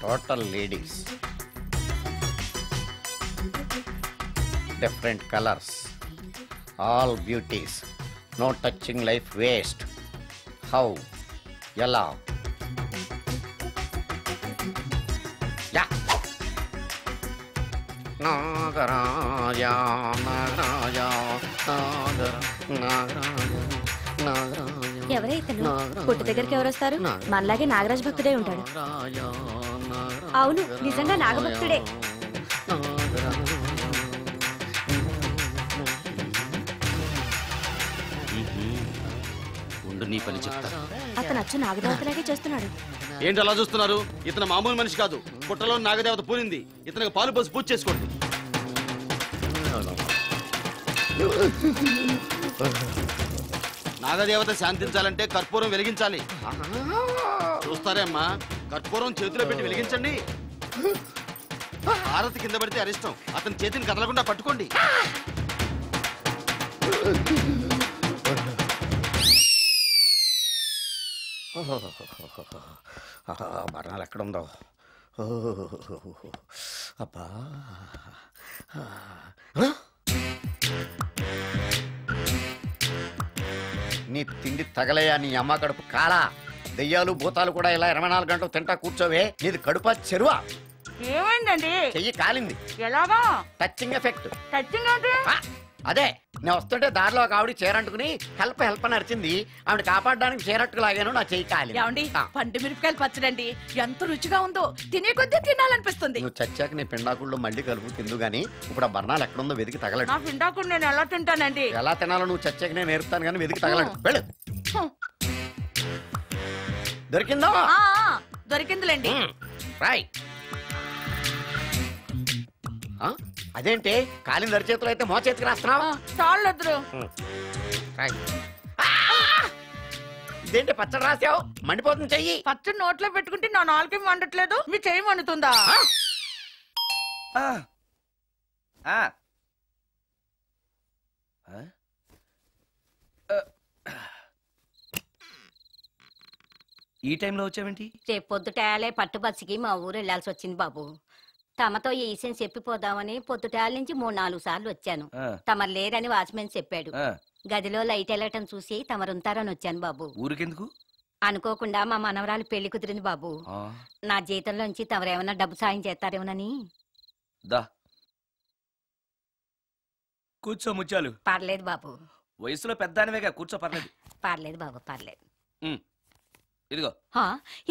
Total ladies, different colours, all beauties, no touching life waste. How, ఎలా? నాగరాజా నాగరాజా ఎవరే ఇతను? పుట్టు దగ్గరికి ఎవరు వస్తారు? మనలాగే నాగరాజ్ భక్తుడే ఉంటాడు. అవును, నిజంగా నాగభక్తుడే. నీ పని చెప్తా. అతను అచ్చు నాగదేవతలాగే చేస్తున్నాడు. ఏంటి అలా చూస్తున్నారు? ఇతను మామూలు మనిషి కాదు. పుట్టలో నాగదేవత పూరింది. ఇతనికి పాలు పోసి పూజ చేసుకోండి. నాగదేవత శాంతించాలంటే కర్పూరం వెలిగించాలి. చూస్తారే అమ్మా, కర్పూరం చేతిలో పెట్టి వెలిగించండి. హారతి కింద పడితే అరిష్టం. అతని చేతిని కదలకుండా పట్టుకోండి. మరణాలు ఎక్కడుందో. అబ్బా, నీ తిండి తగలయా నీ అమ్మ కడుపు కాలా? దెయ్యాలు భూతాలు కూడా ఇలా 24 గంటలు తింటా కూర్చోవే. నీది కడుపా చెరువా? ఏమైందండి? చెయ్యి కాలింది. ఎలాగా? Touching effect. టచింగ్ అంటే? అదే, నేను వస్తుంటే దారిలో ఒక ఆవిడ చీరంటుకుని హెల్ప్ అని అరిచింది. ఆవిడ కాపాడడానికి చీరట్టుకు లాగాను, నా చెయ్యి కాలి. పండు మిరపకాయలు పచ్చడండి, ఎంత రుచిగా ఉందో. తినే కొద్దీ తినాలనిపిస్తుంది. నువ్వు చచ్చాక నీ పిండాకుళ్ళు మళ్ళీ కలుపు తిందు గానీ ఇప్పుడు ఆ బర్ణాలు ఎక్కడుందో వెతికి తగలడు. నా పిండాకుడు నేను ఎలా తింటానండి? ఎలా తినాలో నువ్వు చచ్చాక నేను నేర్పుతాను కానీ వెతికి తగలడు. వెళ్ళు. దొరికిందో? దొరికిందిలేండి. రాయ్. అదేంటి కాలింది అరిచేతులు అయితే మో చేతికి రాస్తున్నావు? చాలొద్దు. ఇదేంటి పచ్చడి రాసావు? మండిపోతుంది చెయ్యి. పచ్చడి నోట్లో పెట్టుకుంటే నా నాలుగు మండట్లేదు, మీ చెయ్యి మండుతుందా? ఈ టైంలో వచ్చావేంటి? రేపు పొద్దుటాలే పట్టుబస్సుకి మా ఊరు వెళ్లాల్సి వచ్చింది బాబు. తమతో ఈ విషయం చెప్పిపోదామని పొద్దుటాల నుంచి 3-4 సార్లు వచ్చాను. తమరు లేరని వాచ్మెన్ చెప్పాడు. గదిలో లైట్ వెళ్ళటం చూసి తమరుంటారని వచ్చాను బాబు. ఊరికెందుకు? అనుకోకుండా మా మనవరాలు పెళ్లి కుదిరింది బాబు. నా జీతంలోంచి తమరేమన్నా డబ్బు సాయం చేస్తారేమోనని. కూర్చో ముచ్చాలు. పర్లేదు బాబు. వయసులో పెద్దానివేగా, కూర్చో. పర్లేదు. పర్లేదు బాబు, పర్లేదు. ఇదిగో.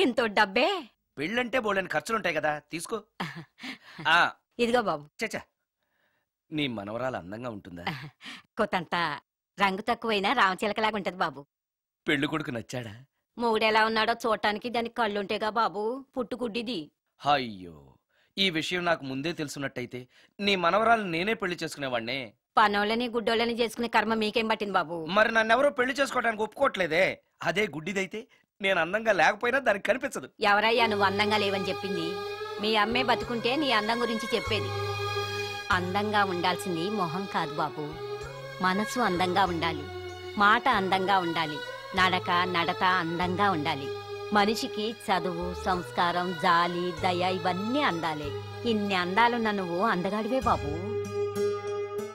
ఇంతో డబ్బే? పెళ్ళంటే బోళ్ళని ఖర్చులుంటాయి కదా, తీసుకో. ఇదిగో బాబు. చచ్చా, నీ మనవరాలు అందంగా ఉంటుందా? కొత్తంత రంగు తక్కువైనా రామచిలకలాగా ఉంటది బాబు. పెళ్లి కొడుకు నచ్చాడా? మూడెలా ఉన్నాడో చూడటానికి దానికి కళ్ళుంటేగా బాబు, పుట్టుకుడ్డిది. అయ్యో, ఈ విషయం నాకు ముందే తెలుసున్నట్టయితే నీ మనవరాలు నేనే పెళ్లి చేసుకునేవాడినే. పనోళ్ళని గుడ్డోళ్ళని చేసుకునే కర్మ మీకేం పట్టింది బాబు? మరి నన్నెవరో పెళ్లి చేసుకోవడానికి ఒప్పుకోవట్లేదే. అదే గుడ్డిదైతే నేను అందంగా లేకపోయినా దానికి కనిపించదు. ఎవరయ్యా నువ్వు అందంగా లేవని చెప్పింది? మీ అమ్మే బతుకుంటే నీ అందం గురించి చెప్పేది. అందంగా ఉండాల్సింది మొహం కాదు బాబు, మనసు అందంగా ఉండాలి, మాట అందంగా ఉండాలి, నడక నడత అందంగా ఉండాలి. మనిషికి చదువు, సంస్కారం, జాలి, దయ ఇవన్నీ అందాలే. ఇన్ని అందాలున్న నువ్వు అందగాడివే బాబు.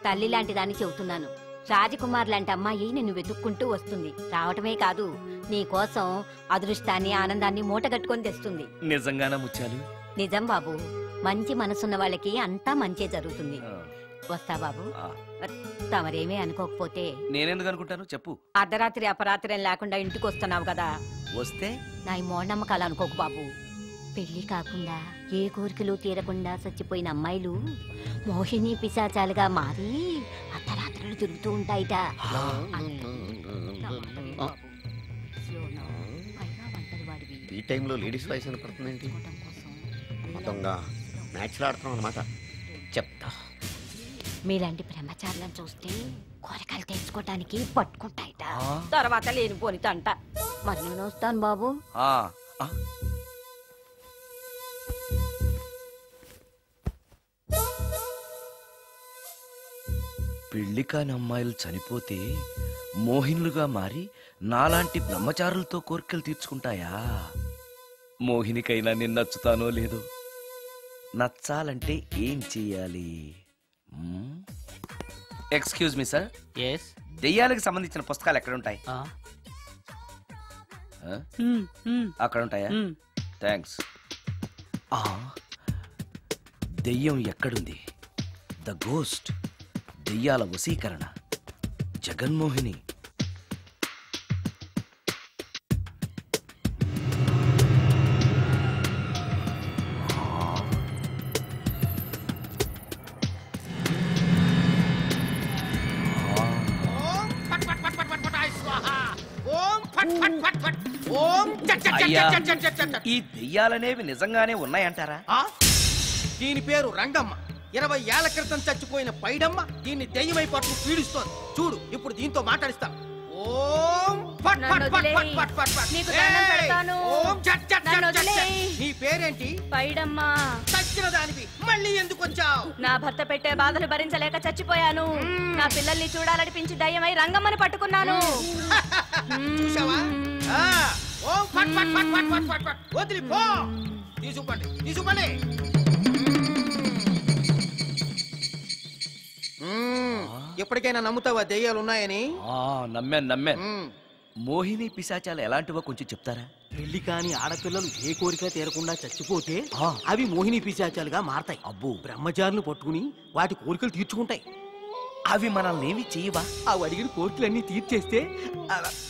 తల్లి లాంటి దాన్ని చెబుతున్నాను. రాజకుమార్ లాంటి అమ్మాయి నిన్ను వెతుక్కుంటూ వస్తుంది. రావటమే కాదు, నీ కోసం అదృష్టాన్ని, ఆనందాన్ని మూటగట్టుకొని తెస్తుంది. నిజంగానా ముత్యాలు? నిజం బాబు. మంచి మనసున్న వాళ్ళకి అంతా మంచే జరుగుతుంది. వస్తా బాబు. తమరేమీ అనుకోకపోతే. నేనెందుకు అనుకుంటాను చెప్పు. అర్ధరాత్రి అపరాత్రి లేకుండా ఇంటికి వస్తున్నావు కదా, వస్తే నా ఈ మూఢనమ్మకాలు అనుకోకు బాబు. పెళ్లి కాకుండా ఏ కోరికలు తీరకుండా చచ్చిపోయిన అమ్మాయిలు మోహిని పిశాచాలుగా మారి అర్ధరాత్రులు తిరుగుతూ ఉంటాయిట. ఈ టైంలో లేడీస్ వాయిస్ వినపడుతుందేంటి? మొత్తంగా మ్యాచ్లు ఆడుతున్నాం అనమాట. చెప్తా. మీలాంటి బ్రహ్మచారులను చూస్తే కోరికలు తెచ్చుకోవటానికి పట్టుకుంటాయిట. తర్వాత లేనిపోనిత అంట. మరి నేను వస్తాను బాబు. పెళ్లి కాని అమ్మాయిలు చనిపోతే మోహినులుగా మారి నాలాంటి బ్రహ్మచారులతో కోరికలు తీర్చుకుంటాయా? మోహినికైనా నేను నచ్చుతానో లేదో. నచ్చాలంటే ఏం చెయ్యాలి? Excuse me sir. ఎస్. దెయ్యాలకు సంబంధించిన పుస్తకాలు ఎక్కడ ఉంటాయి? అక్కడ ఉంటాయా? థ్యాంక్స్. దెయ్యం ఎక్కడుంది? ద గోస్ట్, దెయ్యాల వశీకరణ, జగన్మోహిని. అయ్యా, ఈ దెయ్యాలనేవి నిజంగానే ఉన్నాయంటారా? దీని పేరు రంగమ్మ. 20 ఏళ్ల క్రితం చచ్చిపోయిన పైడమ్మ దీన్ని దెయ్యమై పట్టు పీడిస్తోంది. చూడు, ఇప్పుడు దీంతో మాట్లాడిస్తాను. ఓం ఫట్ ఫట్ ఫట్ ఫట్ ఫట్ ఫట్ ఫట్. నీకు దండం పెడతాను. ఓం చట్ చట్ చట్ చట్. వదిలేయ్. నీ పేరేంటి? పైడమ్మా. చచ్చిన దానివి మళ్ళీ ఎందుకు వచ్చావు? నా భర్త పెట్టే బాధలు భరించలేక చచ్చిపోయాను. నా పిల్లల్ని చూడాలనిపించి దయ్యమై రంగమ్మని పట్టుకున్నాను. చూసావా? ఓం ఫట్ ఫట్ ఫట్ ఫట్ ఫట్ ఫట్ ఫట్. వదిలి పో. తీసుకుపండి, తీసుకుపండి. ఎప్పటికైనా నమ్ముతావా దెయ్యాలు ఉన్నాయని? నమ్మాను. మోహిని పిశాచాలు ఎలాంటివో కొంచెం చెప్తారా? పెళ్లి కాని ఆడపిల్లలు ఏ కోరిక తీరకుండా చచ్చిపోతే అవి మోహిని పిశాచాలుగా మారతాయి. అబ్బో. బ్రహ్మచారులు పట్టుకుని వాటి కోరికలు తీర్చుకుంటాయి. అవి మనల్ని ఏమి చెయ్యవా? అవి అడిగిన కోరికలన్నీ తీర్చేస్తే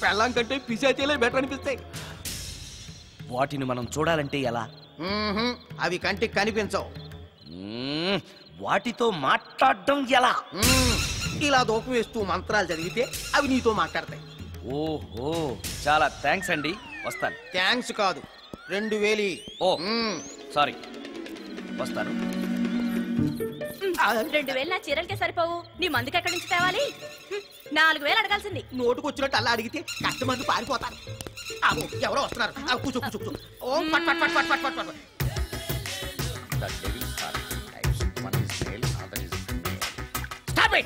పెళ్ళాం కంటే పిశాచాలే బెటర్ అనిపిస్తాయి. వాటిని మనం చూడాలంటే ఎలా? అవి కంటికి కనిపించవు. వాటితో మాట్లాడడం ఎలా? ఇలా దూపం వేస్తూ మంత్రాలు చదివితే అవి నీతో మాట్లాడతాయి. ఓహో, చాలా థ్యాంక్స్ అండి. వస్తాను. థ్యాంక్స్ కాదు, 2000. ఓ సారీ, వస్తాను. 2000 నా చీరలకే సరిపోవు. నీ మందుకి ఎక్కడి నుంచి తేవాలి? 4000 అడగాల్సింది. నోటుకు వచ్చినట్టు అలా అడిగితే కస్టమర్లు పారిపోతారు. ఎవరో వస్తున్నారు. కూర్చో కూర్చో కూర్చో. ఓం పట్ పట్ పట్ పట్ పట్ పట్ పట్. The devils are two types. One is male, other is female. Stop it!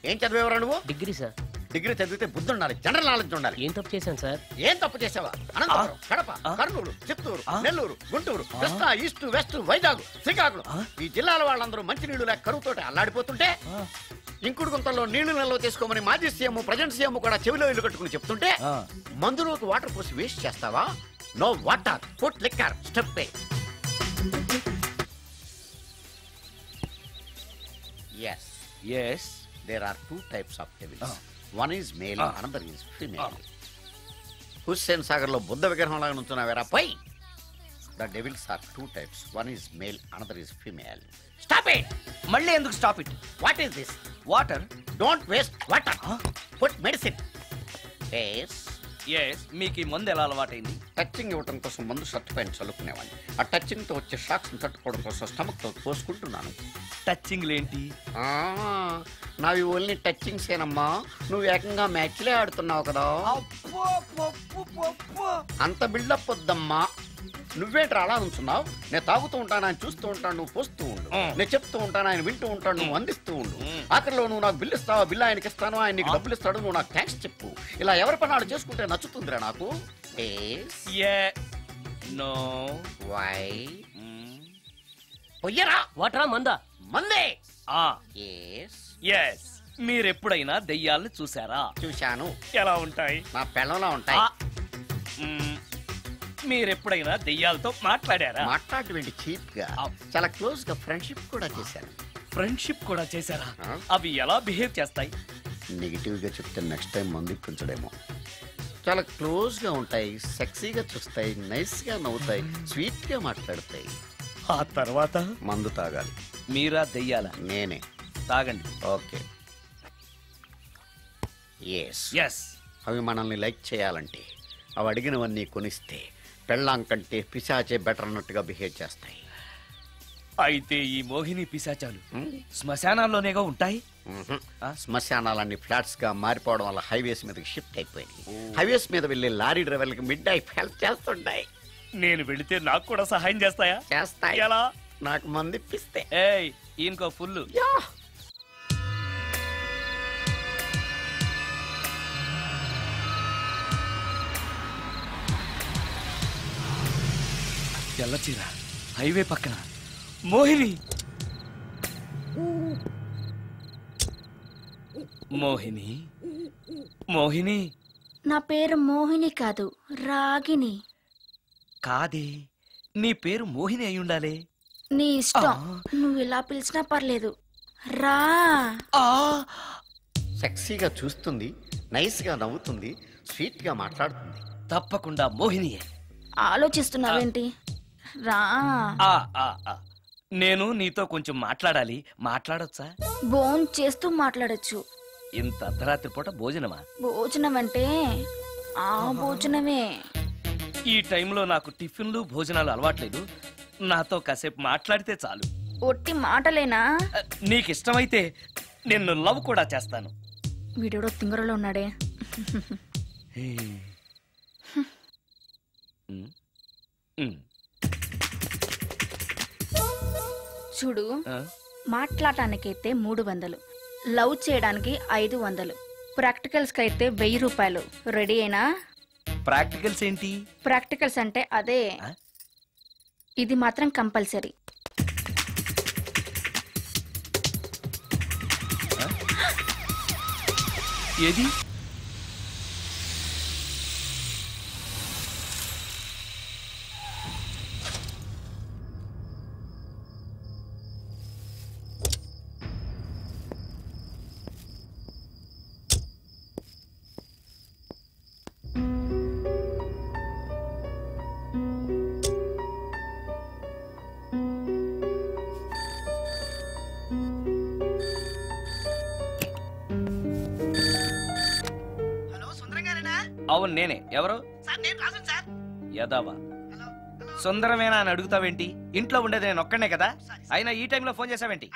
ఏం చదివేవరా నువ్వు? Degree sir. డిగ్రీ చదివితే బుద్ధి ఉండాలి, జనరల్ నాలెడ్జ్ ఉండాలి. ఏం తప్పు చేశాను సార్? ఏం తప్పు చేసావా? అనంతపురం, కడప, కర్నూలు, చిత్తూరు, నెల్లూరు, గుంటూరు, కృష్ణా, ఈస్ట్, వెస్ట్, వైజాగ్, శ్రీకాకుళం ఈ జిల్లాల వాళ్ళందరూ మంచినీళ్లు లేక కరువుతోటి అల్లాడిపోతుంటే ఇంకుడు గుంతల్లో నీళ్లు నిల్వ తీసుకోమని మాజీ సీఎం, ప్రజెంట్ సీఎం కూడా చెవిలో ఇల్లు కట్టుకుని చెప్తుంటే మందులోకి వాటర్ పోసి వేస్ట్ చేస్తావా? No water, food liquor, step పే. Yes, there are two types of devils. One is male, another is female. Hussain Sagar లో బుద్ధ విగ్రహం లాగా నుంచున్నావేరా పై. The devils are two types. One is male, another is female. Stop it! మళ్ళీ ఎందుకు stop it? What is this? Water. Don't waste water. Put medicine. Yes. మీకు ఈ మందు ఎలా అలవాటైంది? టచ్చింగ్ ఇవ్వటం కోసం ముందు షర్ట్ పైన చల్లుకునేవాడిని. ఆ టచ్చింగ్ తో వచ్చే షాక్స్ తట్టుకోవడం కోసం స్టమక్ తో పోసుకుంటున్నాను. టచ్చింగ్ ఏంటి? నావి ఓన్లీ టచ్చింగ్స్ ఏనమ్మా. నువ్వు ఏకంగా మ్యాచ్లే ఆడుతున్నావు కదా. అంత బిల్డప్ వద్దమ్మా. నువ్వేంట్రా అలా ఉంచున్నావు? నేను తాగుతూ ఉంటాను, ఆయన చూస్తూ ఉంటాను, నువ్వు పోస్తూ ఉండు. నేను చెప్తూ ఉంటాను, ఆయన వింటూ ఉంటాడు, నువ్వు అందిస్తూ ఉండు. ఆఖరిలో నువ్వు నాకు బిల్లు ఇస్తావా, బిల్లు ఆయనకి ఇస్తాను, ఆయన నీకు డబ్బులు ఇస్తాడు, నువ్వు నాకు థ్యాంక్స్ చెప్పు. ఇలా ఎవరి పని వాళ్ళు చేసుకుంటే నచ్చుతుందిరా నాకు. వై పొయ్యరా? వాటరా మందా? మందే. మీరెప్పుడైనా దెయ్యాలను చూసారా? చూశాను. ఎలా ఉంటాయి? నా పెళ్ళంలా ఉంటాయి. మీరెప్పుడైనా దెయ్యాలతో మాట్లాడారా? మాట్లాడేంటి చీప్ గా, చాలా క్లోజ్ గా ఫ్రెండ్షిప్ కూడా చేశాను. ఫ్రెండ్షిప్ కూడా చేశారా? అవి ఎలా బిహేవ్ చేస్తాయి? నెగిటివ్ గా చెప్తే నెక్స్ట్ టైం మందు ఇప్పించడేమో. చాలా క్లోజ్ గా ఉంటాయి, సెక్సీగా చూస్తాయి, నైస్ గా నవ్వుతాయి, స్వీట్ గా మాట్లాడతాయి. ఆ తర్వాత మందు తాగాలి. మీరా దెయ్యాల? నేనే. తాగండి. ఓకే. ఎస్. అవి మనల్ని లైక్ చేయాలంటే అవి అడిగినవన్నీ కొనిస్తే పెళ్ళాం కంటే పిశాచే బెటర్ అన్నట్టుగా బిహేవ్ చేస్తాయి. అయితే ఈ మోహిని పిశాచాలు శ్మశానాల్లోనేగా ఉంటాయి? శ్మశానాలన్నీ ఫ్లాట్స్ గా మారిపోవడం వల్ల హైవేస్ మీదకి షిఫ్ట్ అయిపోయింది. హైవేస్ మీద వెళ్ళే లారీ డ్రైవర్లకి మిడ్ నైట్ హెల్ప్ చేస్తుంటాయి. నేను వెళితే నాకు కూడా సహాయం చేస్తాయా? చేస్తాయి. ఎలా? నాకు మంది ఇప్పిస్తే. ఈయనకో ఫుల్. తెల్ల చీర హైవే పక్కన మోహిని మోహిని మోహిని నా పేరు మోహిని కాదు, రాగిని. కాదే, నీ పేరు మోహిని అయి ఉండాలే. నీ ఇష్టం, నువ్వు ఇలా పిలిచినా పర్లేదు. రా. సెక్సీగా చూస్తుంది, నైస్ గా నవ్వుతుంది, స్వీట్ గా మాట్లాడుతుంది. తప్పకుండా మోహినియే. ఆలోచిస్తున్నావేంటి? రా. నేను నీతో కొంచెం మాట్లాడాలి. మాట్లాడొచ్చా? భోజనం చేస్తూ మాట్లాడొచ్చు. ఇంత అర్ధరాత్రి పూట భోజనమా? భోజనం అంటే ఆ భోజనమే. ఈ టైంలో నాకు టిఫిన్లు భోజనాలు అలవాట్లేదు. నాతో కాసేపు మాట్లాడితే చాలు. ఒట్టి మాటలేనా? నీకిష్టమైతే నిన్ను లవ్ కూడా చేస్తాను. వీడెవడో తింగరలో ఉన్నాడే. చూడు, మాట్లాడటానికైతే 300, లవ్ చేయడానికి 500, ప్రాక్టికల్స్ కైతే 1000 రూపాయలు. రెడీ అయినా? ప్రాక్టికల్స్ ఏంటి? ప్రాక్టికల్స్ అంటే అదే. ఇది మాత్రం కంపల్సరీ. ఏది? అవును నేనే. ఎవరు? యదావా సుందరమేనా అని అడుగుతావేంటి? ఇంట్లో ఉండేది నేను ఒక్కనే కదా. అయినా ఈ టైంలో ఫోన్ చేసావేంటి?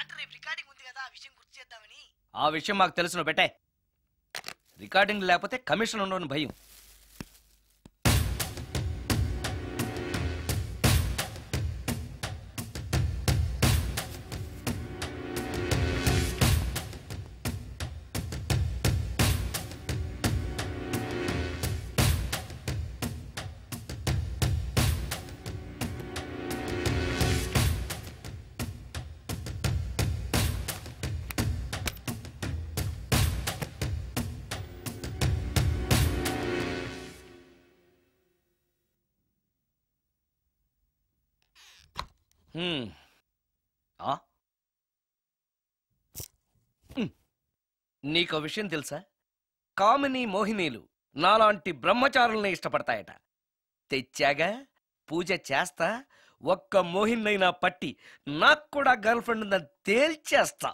ఆ విషయం మాకు తెలుసు, నువ్వు పెట్టే. రికార్డింగ్ లేకపోతే కమిషన్ ఉండని భయం. నీకో విషయం తెలుసా? కామిని మోహినీలు నాలాంటి బ్రహ్మచారుల్ని ఇష్టపడతాయట. తెచ్చాగా, పూజ చేస్తా, ఒక్క మోహినైనా పట్టి నాకు కూడా గర్ల్ ఫ్రెండ్ ఉందని తేల్చేస్తా.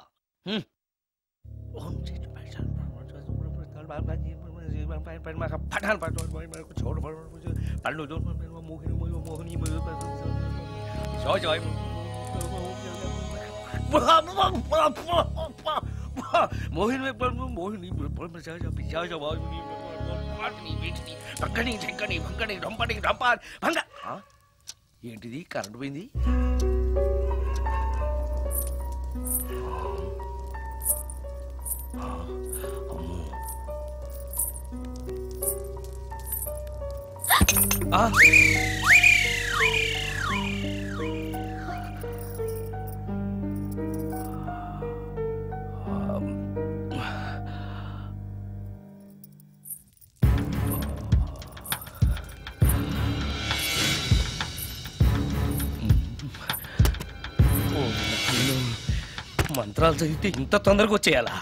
ఏంటిది? కరెంట్ పోయింది. మంత్రాలు చదివితే ఇంత తొందరగా వచ్చేయాలా?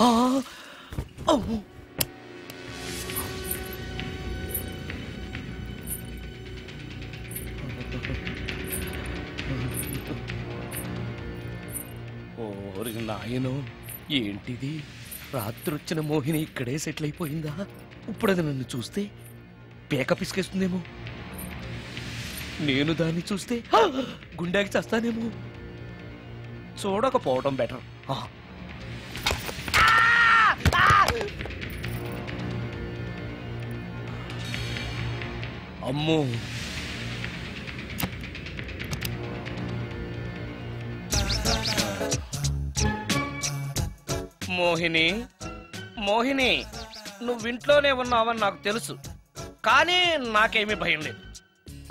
ఓరి నాయనో, ఏంటిది? రాత్రొచ్చిన మోహిని ఇక్కడే సెటిల్ అయిపోయిందా? ఇప్పుడు అది నన్ను చూస్తే పేక పిసికేస్తుందేమో. నేను దాన్ని చూస్తే గుండెకి చస్తానేమో. చూడకపోవడం బెటర్. అమ్మో, మోహిని, మోహిని, నువ్వింట్లోనే ఉన్నావని నాకు తెలుసు, కానీ నాకేమీ భయం లేదు.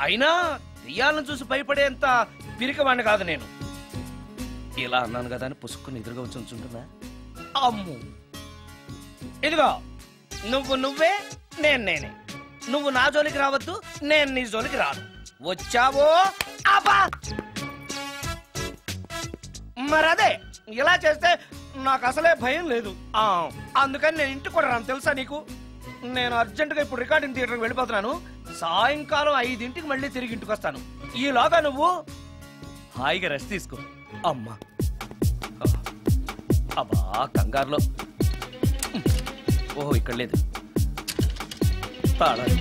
అయినా దెయ్యాలను చూసి భయపడేంత పిరికవాణ్ణి కాదు నేను. ఇలా అన్నాను కదా అని పుసుక్కుని ఎదురుగా వచ్చి ఉంచుంటున్నా. అమ్ము, ఇదిగో నువ్వే, నేనే. నువ్వు నా జోలికి రావద్దు, నేను నీ జోలికి రాను. వచ్చావో అబ్బా! మరదే ఇలా చేస్తే నాకు అసలే భయం లేదు. అందుకని నేను ఇంటికి కూడా రాను, తెలుసా నీకు? నేను అర్జెంటుగా ఇప్పుడు రికార్డింగ్ థియేటర్కి వెళ్ళిపోతున్నాను. సాయంకాలం 5ంటికి మళ్ళీ తిరిగి ఇంటికి వస్తాను. ఈలోగా నువ్వు హాయిగా రెస్ట్ తీసుకో. అమ్మా, అబ్బా కంగారులో. ఓహో, ఇక్కడ లేదు తాళాలు.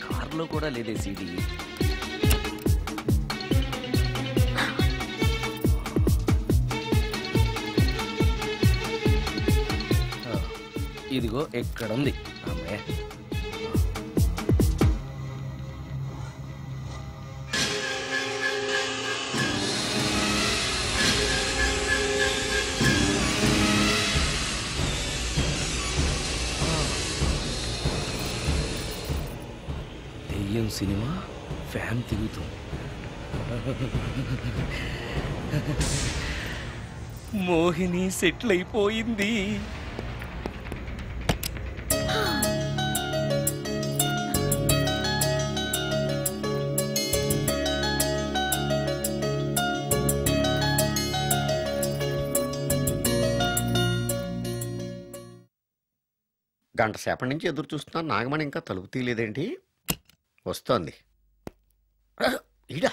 కార్లో కూడా లేదే సీడీ. ఇదిగో ఎక్కడుంది. అమ్మే, దెయ్యం సినిమా ఫ్యాన్ తిరుగుతుంది. మోహిని సెటిల్ అయిపోయింది. గంట సేపటి నుంచి ఎదురు చూస్తున్నాను. నాగమణి ఇంకా తలుపు తీయలేదేంటి? వస్తోంది. ఈడా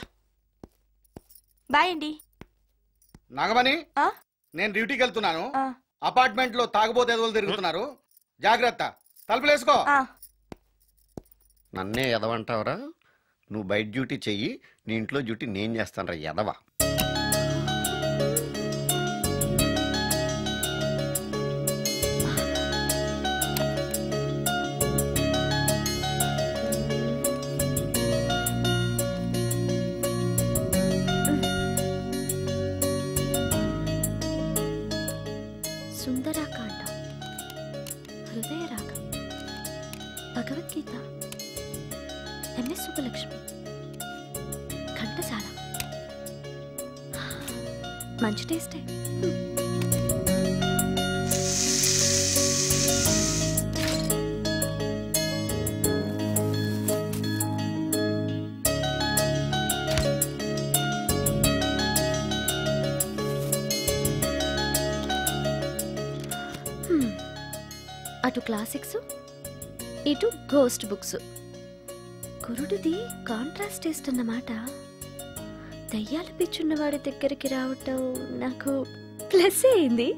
బాయ్ అండి. నాగమణి, ఆ? నేను డ్యూటీకి వెళ్తున్నాను. ఆ. అపార్ట్మెంట్ లో తాగుబోతు ఎదవలు తిరుగుతున్నారు, జాగ్రత్త. తలుపులేసుకో. నన్నే ఎదవంటావరా? నువ్వు బయట డ్యూటీ చెయ్యి, నీ ఇంట్లో డ్యూటీ నేను చేస్తాను రా ఎదవ. సుందరాకాండ, హృదయ రాగం, భగవద్గీత, ఎంఎస్ సుబ్బలక్ష్మి, ఘంటసాల. మంచి టేస్టే. అటు క్లాసిక్స్, ఇటు గోస్ట్ బుక్స్. కురుడిది కాంట్రాస్ట్ టేస్ట్ అన్నమాట. దయ్యాలు పిచ్చున్న వాడి దగ్గరికి రావటం నాకు ప్లస్ అయింది.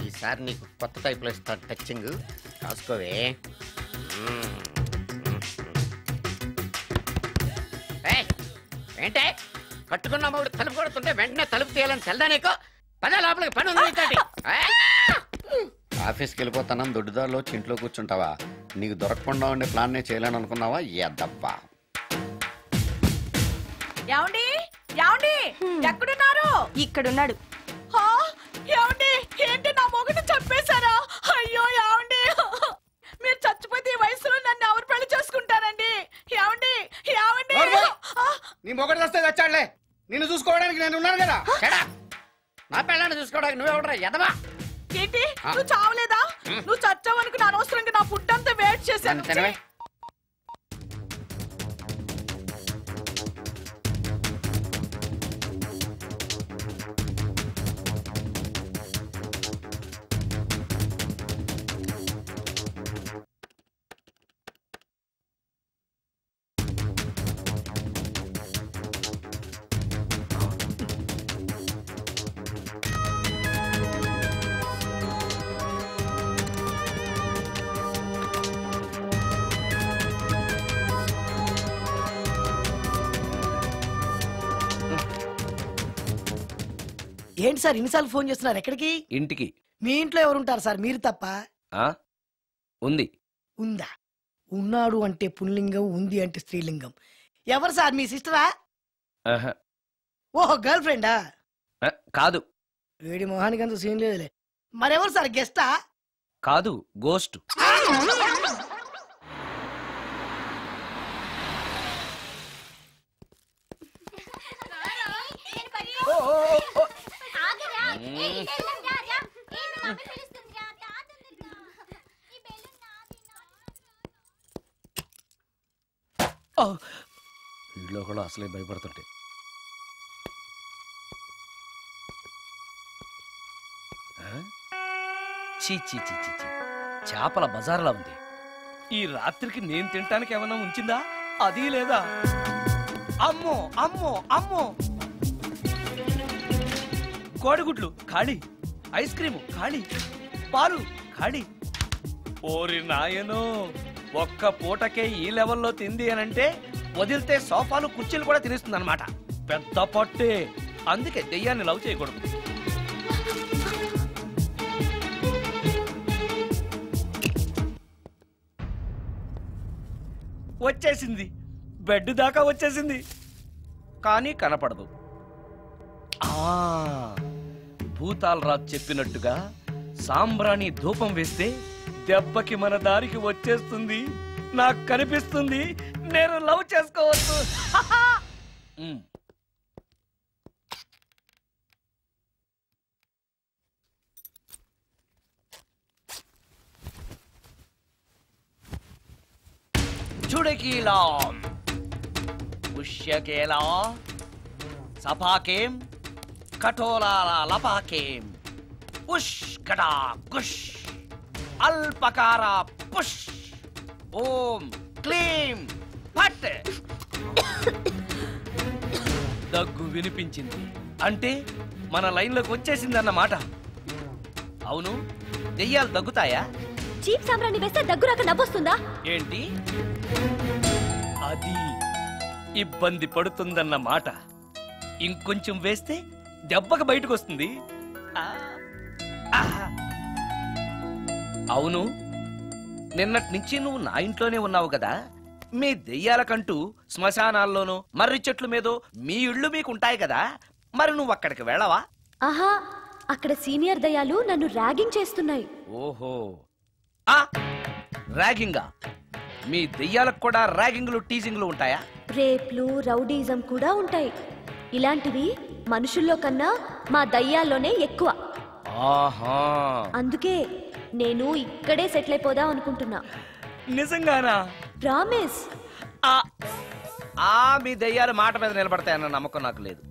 ఈసారి నీకు కొత్త టైప్లో ఇస్తాను టచ్చింగ్, రాసుకోవే. ఏంటే కట్టుకున్న అమ్మడు తలుపు కొడుతుంటే వెంటనే తలుపు తీయాలని తెల్దా నీకు? పద లోపలికి, పని ఉంది నీతోటి. ఆఫీస్కి వెళ్ళిపోతానని దొడ్డుదారిలో ఇంట్లో కూర్చుంటావా? నీకు దొరకకుండా ఉండే ప్లాన్ నే చేయాలని అనుకున్నావా? ఎద్దబ్బా. ఏమండి, ఏమండి, ఎక్కడున్నారు? ఇక్కడున్నాడు. ఏమండి, ఏంటి నా మొగుడు చంపేశారా? అయ్యో ఏమండి, నీ మొగడు వస్తే వచ్చాడులే, నిన్ను చూసుకోవడానికి నేను ఉన్నాను కదా. నా పెళ్ళాన్ని చూసుకోవడానికి నువ్వెవడరా ఎదవా? ఏంటి నువ్వు చావలేదా? నువ్వు చచ్చావనుకు నా అనవసరంగా నా ఫుడ్ అంతా వేస్ట్ చేశాను. ఏంటి సార్ ఇన్నిసార్లు ఫోన్ చేస్తున్నారు? ఎక్కడికి? ఇంటికి. మీ ఇంట్లో ఎవరుంటారు సార్, మీరు తప్ప? ఉంది. ఉందా? ఉన్నాడు అంటే పుల్లింగం, ఉంది అంటే స్త్రీలింగం. ఎవరు సార్, మీ సిస్టరా? ఓహో, గర్ల్ ఫ్రెండా? కాదు. వేడి మొహానికి అంత సీన్ లేదులే. మరెవరు సార్, గెస్టా? కాదు, గోస్ట్. వీళ్ళు కూడా అసలే భయపడుతుంటే. చీ చీ చీ చీ చీ, చేపల బజార్లా ఉంది. ఈ రాత్రికి నేను తినటానికి ఏమన్నా ఉంచిందా? అది లేదా? అమ్మో అమ్మో అమ్మో, కోడిగుడ్లు ఖాళీ, ఐస్ క్రీము ఖాళీ, పాలు ఖాళీ. ఓరి నాయనో, ఒక్క పూటకే ఈ లెవెల్లో తింది అనంటే వదిలితే సోఫాలు కుర్చీలు కూడా తినేస్తుంది అనమాట. పెద్ద పట్టే. అందుకే దెయ్యాన్ని లవ్ చేయకూడదు. వచ్చేసింది, బెడ్ దాకా వచ్చేసింది, కానీ కనపడదు. భూతాలరాజు చెప్పినట్టుగా సాంబ్రాణి ధూపం వేస్తే దెబ్బకి మన దారికి వచ్చేస్తుంది. నాకు కనిపిస్తుంది, నేను లవ్ చేసుకోవచ్చు. చుడకీలా ఉష్యకేలా సపాకేం కఠోలాల లపాకేం ఉష్ కడా కుష్ అల్పకార పుష్ ఓం క్లీం ఫట్. దగ్గు వినిపించింది అంటే మన లైన్లోకి వచ్చేసింది అన్నమాట. అవును, దెయ్యాలు దగ్గుతాయా? చీప్ సాంబ్రాన్ని వేస్తే దగ్గురాక నవ్వొస్తుందా ఏంటి? అది ఇబ్బంది పడుతుందన్న మాట. ఇంకొంచెం వేస్తే దెబ్బకి బయటకు వస్తుంది. అవును, నిన్నటి నుంచి నువ్వు నా ఇంట్లోనే ఉన్నావు కదా. మీ దెయ్యాలకంటూ శ్మశానాల్లోనూ మర్రి చెట్ల మీదో మీ ఇళ్ళు మీకుంటాయి కదా, మరి నువ్వు అక్కడికి వెళ్ళవా? ఆహా, అక్కడ సీనియర్ దయ్యాలు నన్ను ర్యాగింగ్ చేస్తున్నాయి. ఓహో, ర్యాగింగా? మీ దెయ్యాలకు కూడా ర్యాగింగ్లు టీజింగ్లు ఉంటాయా? రేప్లు, రౌడీజం కూడా ఉంటాయి. ఇలాంటివి మనుషుల్లో కన్నా మా దయ్యాల్లోనే ఎక్కువ. ఆహా, అందుకే నేను ఇక్కడే సెటిల్ అయిపోదాం అనుకుంటున్నా. నిజంగానా? ప్రామిస్. మీ దెయ్యాలు మాట మీద నిలబడతాయన్న నమ్మకం నాకు లేదు.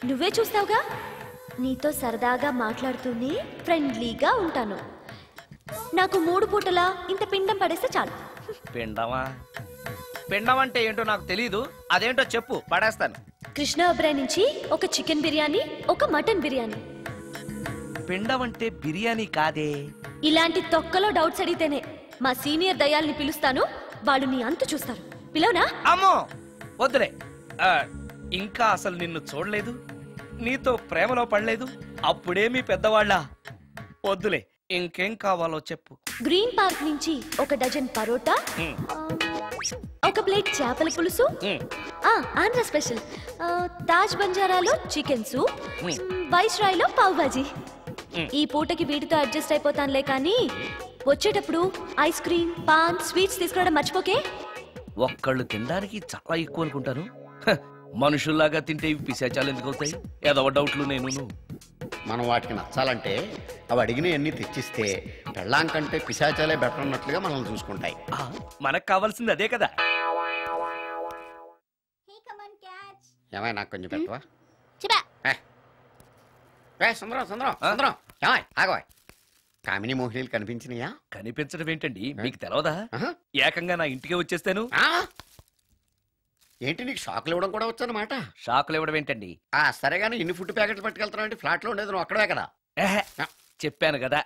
నువ్వే చూస్తావుగా, నీతో సరదాగా మాట్లాడుతూనే ఫ్రెండ్లీగా ఉంటాను. నాకు 3 పూటలా ఇంత పిండం పడేస్తే చాలు. పిండమా? పిండం అంటే ఏంటో నాకు తెలీదు, అదేంటో చెప్పు, పడేస్తాను. కృష్ణ ఒబ్రాయ్ నుంచి ఒక చికెన్ బిర్యానీ, ఒక మటన్ బిర్యానీ. పిండం అంటే బిర్యానీ కాదే. ఇలాంటి తొక్కలో డౌట్స్ అడిగితేనే మా సీనియర్ దయ్యాల్ని పిలుస్తాను, వాళ్ళు నీ అంతు చూస్తారు. పిలవనా? అమ్మో వద్దులే. ఇంకా అసలు నిన్ను చూడలేదు, నీతో ప్రేమలో పడలేదు, అప్పుడే మీ పెద్దవాళ్ళ. వద్దులే, ఇంకేం కావాలో చెప్పు. గ్రీన్ పార్క్ నుంచి ఒక డజన్ పరోటా, ఒక ప్లేట్ చేపల పులుసు, ఆంధ్ర స్పెషల్ తాజ్ బంజారాలో చికెన్ సూప్, వైస్ రాయ్లో పావ్ బాజీ. ఈ పూటకి వీటితో అడ్జస్ట్ అయిపోతానులే, కానీ వచ్చేటప్పుడు ఐస్ క్రీమ్, పాన్, స్వీట్స్ తీసుకురావడం మర్చిపోకే. ఒక్కళ్ళు తినడానికి చాలా ఎక్కువ అనుకుంటాను. మనుషుల్లాగా తింటే ఇవి పిశాచాలు ఎందుకు అవుతాయి? ఏదో డౌట్లు నేను. మనం వాటికి నచ్చాలంటే అవి అడిగినవన్నీ తెచ్చిస్తే పెళ్ళాం కంటే పిశాచాలే బెటర్ అన్నట్లుగా మనల్ని చూసుకుంటాయి. మనకు కావాల్సింది అదే కదా. ఏమైనా నాకు కొంచెం పెట్టవా? సుందరం సుందరం సుందరం ఏమాయ్ ఆగవాయ్. కామిని మోహినీలు కనిపించినాయా? కనిపించడం ఏంటండి, మీకు తెలవదా? ఏకంగా నా ఇంటికే వచ్చేస్తాను. ఏంటి నీకు షాకులు ఇవ్వడం కూడా వచ్చన్నమాట? షాకులు ఇవ్వడం ఏంటండి? సరేగాని ఇన్ని ఫుడ్ ప్యాకెట్లు పట్టుకెళ్తున్నావు అంటే ఫ్లాట్ లో ఉండేది నువ్వు అక్కడే కదా. చెప్పాను కదా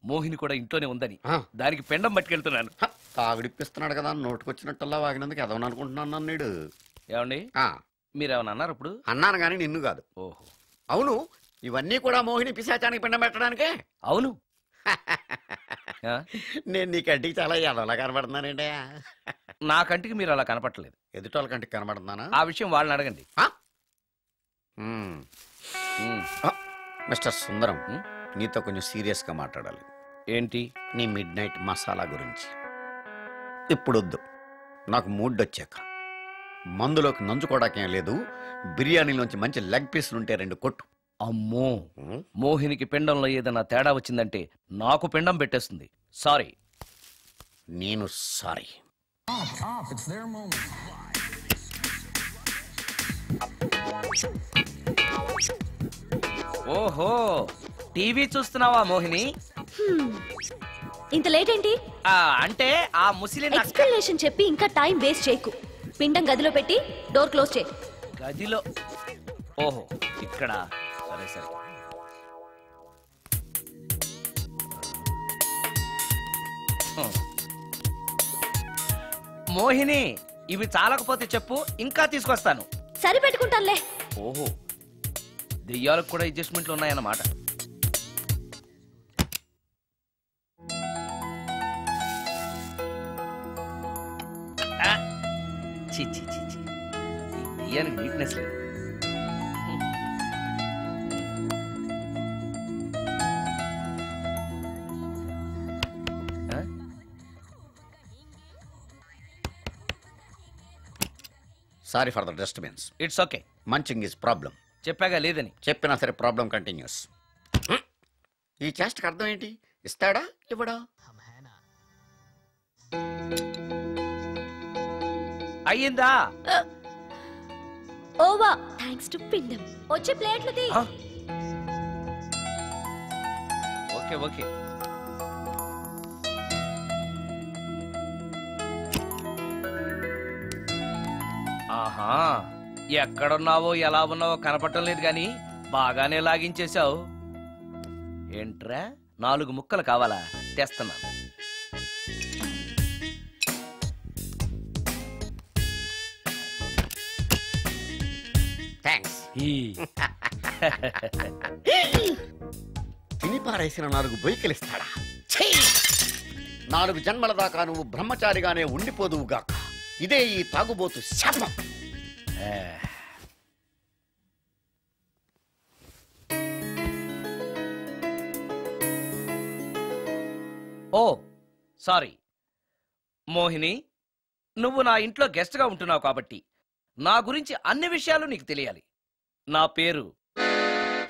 మోహిని కూడా ఇంట్లోనే ఉందని, దానికి పెండం పట్టుకెళ్తున్నాను. తాగుడిప్పిస్తున్నాడు కదా నోటుకొచ్చినట్టల్లా వాగినందుకు ఎదవని అనుకుంటున్నాను నీడు. ఏమండి మీరేమన్నా అన్నారు ఇప్పుడు? అన్నాను గాని నిన్ను కాదు. ఓహో అవును, ఇవన్నీ కూడా మోహిని పిశాచానికి పిండం పెట్టడానికే? అవును. నేను నీ కంటికి చాలా ఎదవలా కనబడుతున్నానండి. నా కంటికి మీరు అలా కనపడలేదు. ఎదుటోళ్ళ కంటికి కనబడుతున్నానా? ఆ విషయం వాళ్ళని అడగండి. మిస్టర్ సుందరం, నీతో కొంచెం సీరియస్ గా మాట్లాడాలి. ఏంటి? నీ మిడ్ నైట్ మసాలా గురించి. ఇప్పుడు వద్దు, నాకు మూడ్ వచ్చాక. మందులోకి నంచుకోవడాకేం లేదు, బిర్యానీలోంచి మంచి లెగ్ పీసులు ఉంటే 2 కొట్టు. అమ్మో, మోహినికి పిండంలో ఏదైనా తేడా వచ్చిందంటే నాకు పిండం పెట్టేస్తుంది. సారీ. నేను సారీ. ఓహో, టీవీ చూస్తున్నావా మోహిని? ఇంత లేట్ ఏంటి? అంటే ఆ ముసిలి ఎక్స్ప్లనేషన్ చెప్పి ఇంకా టైం వేస్ట్ చేయకు. పిండం గదిలో పెట్టి డోర్ క్లోజ్ చేయి. గదిలో? ఓహో, ఇక్కడ. సరే సరే. మోహిని, ఇవి చాలకపోతే చెప్పు, ఇంకా తీసుకొస్తాను. సరి పెట్టుకుంటానులే. ఓహో, దెయ్యాలకు కూడా అడ్జస్ట్మెంట్లు ఉన్నాయన్నమాట. చి చి చి చి, ఈ దెయ్యానికి నీట్నెస్ లేదు. Sorry for the disturbance. It's okay. Munching is problem. చెప్పాగా లేదని. చెప్పినా సరే ప్రాబ్లం కంటిన్యూస్. ఈ చేష్టకి అర్థం ఏంటి? ఇస్తాడా ఇవ్వడా? అయ్యిందా? ఓవా, థాంక్స్ టు పిండం. వచ్చే ప్లేట్లు తీ. Okay okay. ఆహా, ఎక్కడున్నావో ఎలా ఉన్నావో కనపడటం లేదు గాని బాగానే లాగించేశావు. ఏంట్రా, 4 ముక్కలు కావాలా? తెస్తున్నాను. థ్యాంక్స్. తిని పారేసిన 4 బొయ్యకిలిస్తాడా? 4 జన్మల దాకా నువ్వు బ్రహ్మచారిగానే ఉండిపోదువుగాక. ఇదే ఈ తాగుబోతు శాపం. ఓ సారీ మోహిని, నువ్వు నా ఇంట్లో గెస్ట్ గా ఉంటున్నావు కాబట్టి నా గురించి అన్ని విషయాలు నీకు తెలియాలి. నా పేరు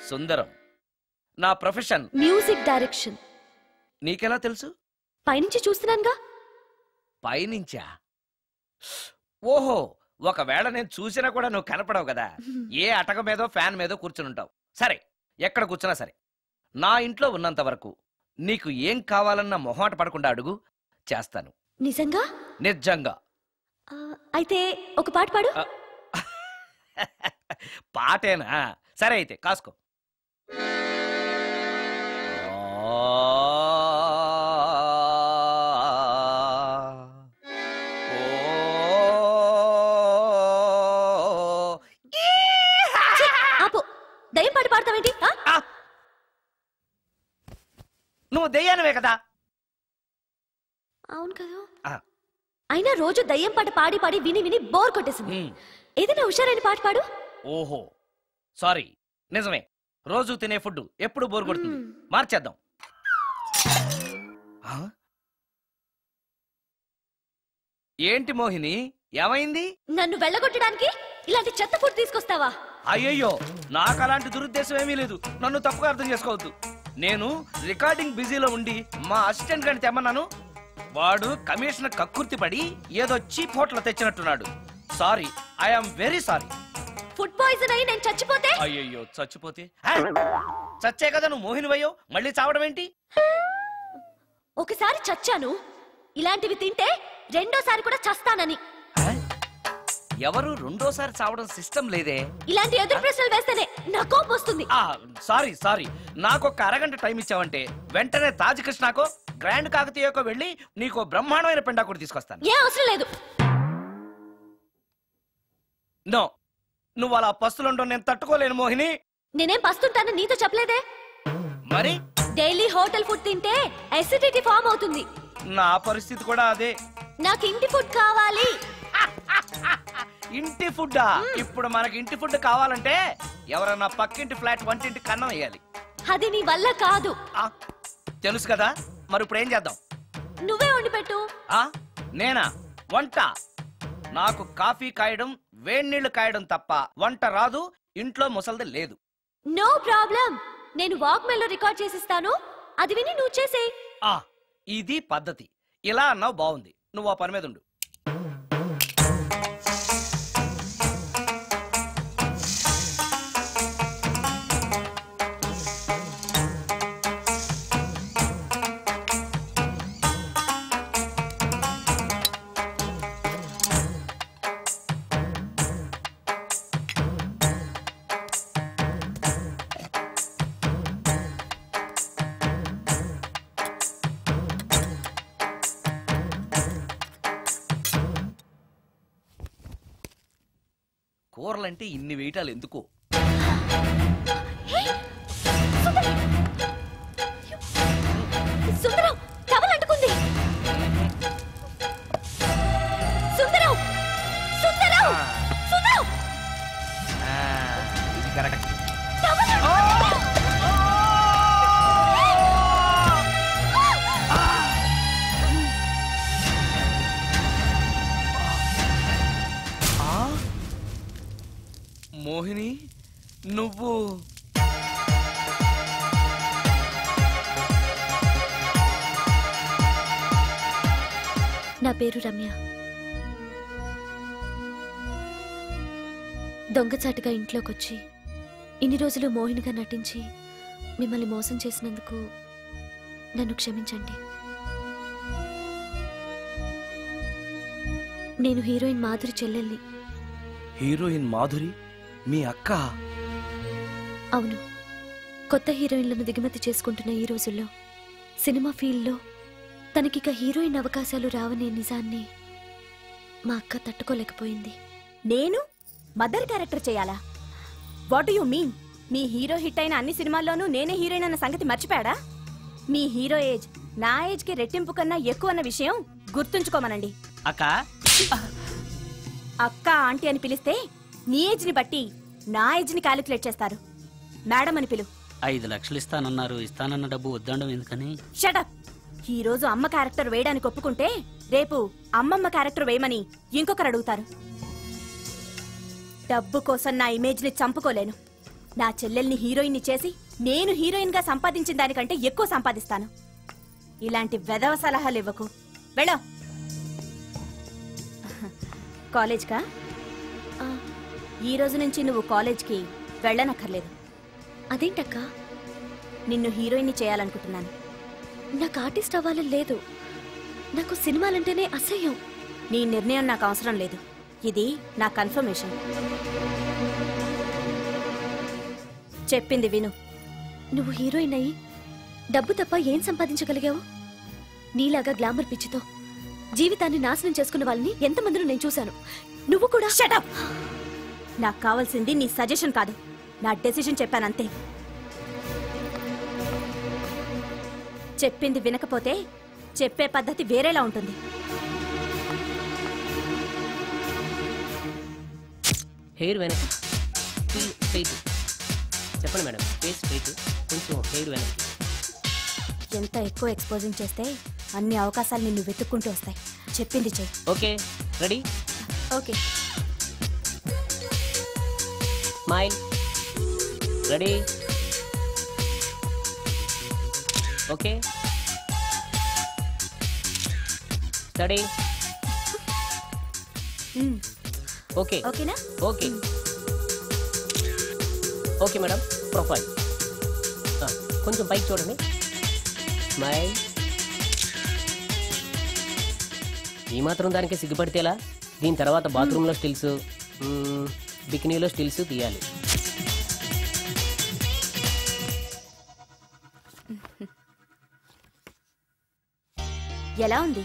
సుందరం. నా ప్రొఫెషన్ మ్యూజిక్ డైరెక్షన్. నీకెలా తెలుసు? పైనుంచి చూస్తున్నానుగా. పైనుంచా? ఓహో, ఒకవేళ నేను చూసినా కూడా నువ్వు కనపడవు కదా. ఏ అటక మీదో ఫ్యాన్ మీదో కూర్చుని ఉంటావు. సరే, ఎక్కడ కూర్చున్నా సరే, నా ఇంట్లో ఉన్నంత వరకు నీకు ఏం కావాలన్న మొహాట పడకుండా అడుగు, చేస్తాను. నిజంగా? నిజంగా. అయితే ఒక పాట పాడు. పాటేనా? సరే అయితే కాసుకో. ఆపు, దయ్యం పాట పాడతావేంటి? నువ్వు దెయ్యానివే కదా. అవును కదా. అయినా రోజు దయ్యం పాట పాడి పాడి విని విని బోర్ కొట్టేసింది. ఏదైనా హుషారైన పాట పాడు. ఓహో సారీ, నిజమే, రోజు తినే ఫుడ్ ఎప్పుడు బోర్ కొడుతుంది. మార్చేద్దాం. ఏంటి మోహిని, ఏమైంది? నన్ను వెళ్ళగొట్టడానికి ఇలాంటి చెత్త ఫుడ్ తీసుకొస్తావా? అయ్యయ్యో, నాకు అలాంటి దురుద్దేశం ఏమీ లేదు. నన్ను తప్పుగా అర్థం చేసుకోవద్దు. నేను రికార్డింగ్ బిజీలో ఉండి మా అసిస్టెంట్ గారిని తెమ్మన్నాను. వాడు కమిషనర్ కక్కుర్తి పడి ఏదో చీప్ హోటల్ తెచ్చినట్టున్నాడు. Sorry, I'm very sorry. Food poison అయి నేను చచ్చిపోతే? అయ్యయ్యో, చచ్చిపోతే? చచ్చే కదా నువ్వు మోహినివయ్యో, మళ్ళీ చావడం ఏంటి? ఒకసారి చచ్చాను, ఇలాంటివి తింటే రెండోసారి కూడా చస్తానని. ఎవరు రెండోసారి చావడం సిస్టమ్ లేదే. ఇలాంటి ఎదురు ప్రశ్నలు వేస్తేనే నా కోపం వస్తుంది. సారీ, నాకు ఒక అరగంట టైం ఇచ్చావంటే వెంటనే తాజ్ కృష్ణాకో గ్రాండ్ కాకతీయకో వెళ్ళి నీకు బ్రహ్మాండమైన పెండాకుడు తీసుకొస్తాను. ఏ అవసరం లేదు. నో, నువ్వు అలా పస్తులుండో నేను తట్టుకోలేను మోహిని. నేనేం పస్తుంటానని నీతో చెప్పలేదే. మరి డైలీ హోటల్ ఫుడ్ తింటే అసిడిటీ ఫామ్ అవుతుంది. నా పరిస్థితి కూడా అదే. నాకు ఇంటి ఫుడ్ కావాలి. ఇంటి ఫుడ్డా? ఇప్పుడు మనకి ఇంటి ఫుడ్ కావాలంటే ఎవరన్నా పక్కింటి ఫ్లాట్ వంటింటి కన్నం వేయాలి. అది నీ వల్ల కాదు. తెలుసు కదా, మరి ఇప్పుడు ఏం చేద్దాం? నువ్వే వండి పెట్టు. నేనా వంట? నాకు కాఫీ కాయడం వేణీళ్లు కాయడం తప్ప వంట రాదు. ఇంట్లో ముసల్ది లేదు. నో ప్రాబ్లం, నేను వాక్మెన్ లో రికార్డ్ చేసిస్తాను, అది విని నువ్వు చేసేయ్. ఇది పద్ధతి. ఇలా అన్నావు, బాగుంది. నువ్వు ఆ పని మీద ఉండు. కూరలంటే ఇన్ని వేయటాలు ఎందుకు? సుందరం, టవల్ అంటుకుంది. సుందరం, సుందరం, సుందరం. ఇది కరెక్ట్. మోహిని, నువ్వు నా పేరు రమ్య. దొంగచాటుగా ఇంట్లోకొచ్చి ఇన్ని రోజులు మోహినిగా నటించి మిమ్మల్ని మోసం చేసినందుకు నన్ను క్షమించండి. నేను హీరోయిన్ మాధురి చెల్లెల్ని. హీరోయిన్ మాధురి మీ అక్క? అవును. కొత్త హీరోయిన్లను దిగుమతి చేసుకుంటున్న ఈ రోజుల్లో సినిమా ఫీల్డ్లో తనకిక హీరోయిన్ అవకాశాలు రావనే నిజాన్ని మా అక్క తట్టుకోలేకపోయింది. నేను మదర్ క్యారెక్టర్ చేయాలా? What you mean? Me hero hit అయిన అన్ని సినిమాల్లోనూ నేనే హీరోయిన్ అన్న సంగతి మర్చిపోయాడా? మీ హీరో ఏజ్ నా ఏజ్ కి రెట్టింపు కన్నా ఎక్కువ అన్న విషయం గుర్తుంచుకోమనండి. అక్క అక్క ఆంటీ అని పిలిస్తే నీ ఏజ్ ని బట్టి నా ఏజ్ ని క్యాలిక్యులేట్ చేస్తారు. మేడం అని పిలు. 5 లక్షలు ఇస్తానన్నారు. ఇస్తానన్న డబ్బు వద్దండం ఎందుకని? షటప్. ఈ రోజు అమ్మ క్యారెక్టర్ వేయడానికి ఒప్పుకుంటే రేపు అమ్మమ్మ క్యారెక్టర్ వేయమని ఇంకొకరు అడుగుతారు. డబ్బు కోసం నా ఇమేజ్ ని చంపుకోలేను. నా చెల్లెల్ని హీరోయిన్ ని చేసి నేను హీరోయిన్ గా సంపాదించిన దానికంటే ఎక్కువ సంపాదిస్తాను. ఇలాంటి వెధవ సలహాలు ఇవ్వకు. వెళ్ళో. కాలేజ్కా? ఈ రోజు నుంచి నువ్వు కాలేజ్కి వెళ్ళనక్కర్లేదు. అదేంటక్క? నిన్ను హీరోయిన్ చేయాలనుకుంటున్నాను. నాకు ఆర్టిస్ట్ అవ్వాలని లేదు. నాకు సినిమాలంటేనే అసహ్యం. నీ నిర్ణయం నాకు అవసరం లేదు. ఇది నా కన్ఫర్మేషన్. చెప్పింది విను. నువ్వు హీరోయిన్ అయ్యి డబ్బు తప్ప ఏం సంపాదించగలిగావు? నీలాగా గ్లామర్ పిచ్చితో జీవితాన్ని నాశనం చేసుకున్న వాళ్ళని ఎంతమందిని నేను చూశాను. నువ్వు కూడా. షటప్. నాకు కావాల్సింది నీ సజెషన్ కాదు, నా డెసిషన్ చెప్పానంతే. చెప్పింది వినకపోతే చెప్పే పద్ధతి వేరేలా ఉంటుంది. హెయిర్ వెనక చెప్పండి మేడం. ఫేస్ స్ట్రైట్, కొంచెం హెయిర్ వెనక్కి. ఎంత ఎక్కువ ఎక్స్పోజింగ్ చేస్తే అన్ని అవకాశాలు నిన్ను వెతుక్కుంటూ వస్తాయి. చెప్పింది చెయ్యి. Okay, ready? Okay. Smile. Ready. Okay. Study. Okay. ఓకేనా? ఓకే. Okay madam. ప్రొఫైల్ కొంచెం పైకి చూడండి. స్మైల్. ఈ మాత్రం దానికి సిగ్గుపడితేలా? దీని తర్వాత బాత్రూంలో స్టిల్స్, బికినీలో స్టిల్స్ తీయాలి. ఎలా ఉంది?